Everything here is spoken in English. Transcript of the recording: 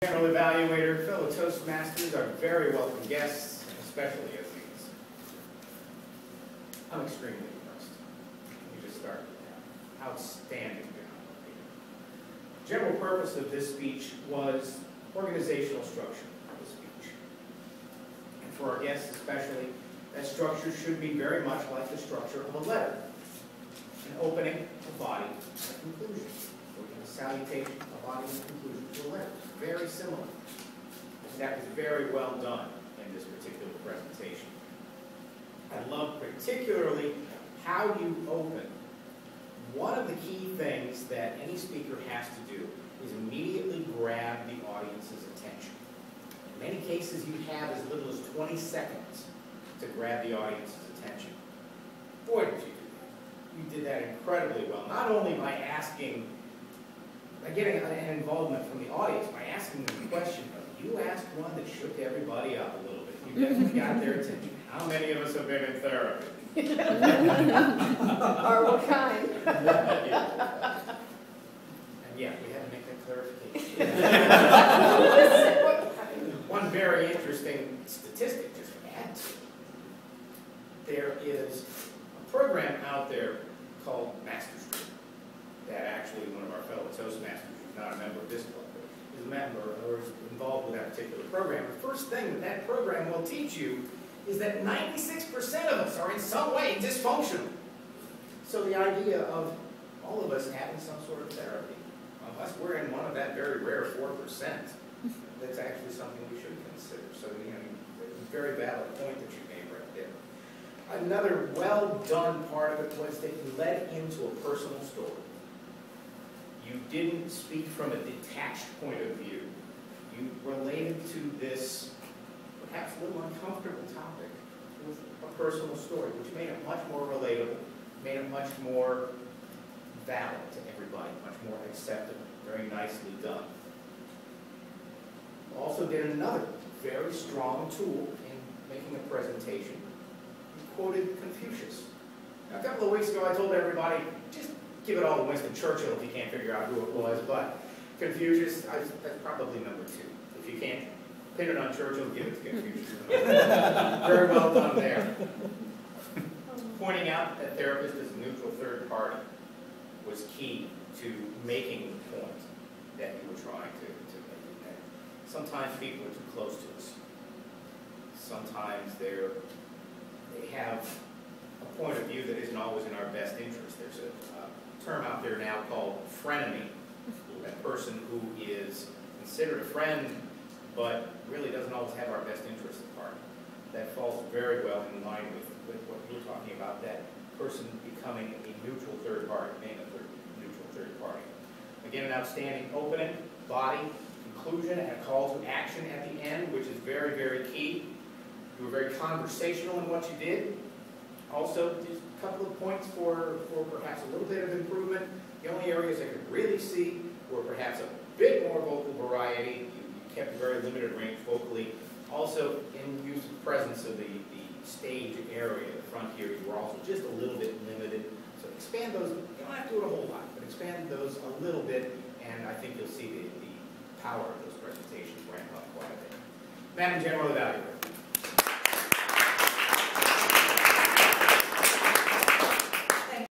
General evaluator, fellow Toastmasters, our very welcome guests, especially as these. I'm extremely impressed. Let me just start with that. Outstanding job. General purpose of this speech was organizational structure of the speech. And for our guests especially, that structure should be very much like the structure of a letter. An opening, a body, and a conclusion. A salutation, a body, and a conclusion to a letter. Very similar. And that was very well done in this particular presentation. I love particularly how you open. One of the key things that any speaker has to do is immediately grab the audience's attention. In many cases, you have as little as 20 seconds to grab the audience's attention. Boy, did you do that. You did that incredibly well. Not only by getting an involvement from the audience, by asking them the question, but you asked one that shook everybody up a little bit. You definitely got their attention. How many of us have been in therapy? Or what kind? And yeah, we had to make that clarification. One very interesting statistic just to add to it. There is a program out there called MasterStream that actually one of our fellow Toastmasters, who's not a member of this club, but is a member or is involved with that particular program. The first thing that program will teach you is that 96% of us are in some way dysfunctional. So the idea of all of us having some sort of therapy, unless we're in one of that very rare 4%, that's actually something we should consider. So, you know, a very valid point that you made right there. Another well-done part of it was that you led into a personal story. You didn't speak from a detached point of view. You related to this perhaps a little uncomfortable topic with a personal story, which made it much more relatable, made it much more valid to everybody, much more acceptable. Very nicely done. Also did another very strong tool in making a presentation. You quoted Confucius. Now, a couple of weeks ago I told everybody, just give it all to Winston Churchill if you can't figure out who it was, but Confucius, that's probably number 2. If you can't pin it on Churchill, give it to Confucius. Very well done there. Pointing out that therapist as a neutral third party was key to making the point that you were trying to make it. Sometimes people are too close to us. Sometimes they have a point of view that isn't always in our best interest. There's a term out there now called frenemy, that person who is considered a friend but really doesn't always have our best interest at heart. That falls very well in line with what you're talking about, that person becoming a neutral third party, being a neutral third party. Again, an outstanding opening, body, conclusion, and a call to action at the end, which is very, very key. You were very conversational in what you did. Also, just a couple of points for perhaps a little bit of improvement. The only areas I could really see were perhaps a bit more vocal variety. You kept a very limited range vocally. Also, in use of presence of the stage area, the front here, you were also just a little bit limited. So expand those. You don't have to do it a whole lot, but expand those a little bit, and I think you'll see the power of those presentations ramp up quite a bit. Madam General Evaluator.